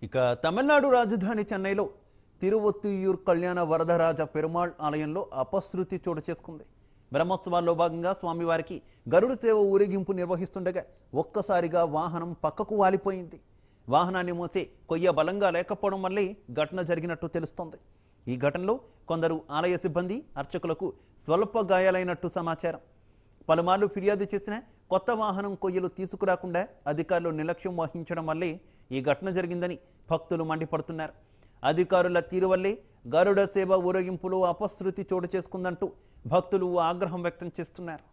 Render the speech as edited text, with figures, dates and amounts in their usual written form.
ఇక తమిళనాడు రాజధాని చెన్నైలో తిరువొత్తియూర్ కళ్యాణ వరదరాజ పెరుమాళ్ ఆలయంలో అపశృతి చోటు చేసుకుంది. బ్రహ్మోత్సవాల్లో భాగంగా స్వామివారికి గరుడ సేవ ఊరేగింపు నిర్వహిస్తుండగా ఒక్కసారిగా వాహనం పక్కకు వాలిపోయింది. వాహనాన్ని మోసే కొయ్య బలంగా లేకపోవడం వల్లే ఘటన జరిగినట్టు తెలుస్తోంది. ఈ ఘటనలో కొందరు ఆలయ సిబ్బంది, అర్చకులకు స్వల్ప గాయాలైనట్టు సమాచారం. పలుమార్లు ఫిర్యాదు చేసిన కొత్త వాహనం కొయ్యలు తీసుకురాకుండా అధికారులు నిర్లక్ష్యం వహించడం వల్లే ఈ ఘటన జరిగిందని భక్తులు మండిపడుతున్నారు. అధికారుల తీరు వల్లే గరుడ సేవ ఊరేగింపులో అపశృతి చోటు చేసుకుందంటూ భక్తులు ఆగ్రహం వ్యక్తం చేస్తున్నారు.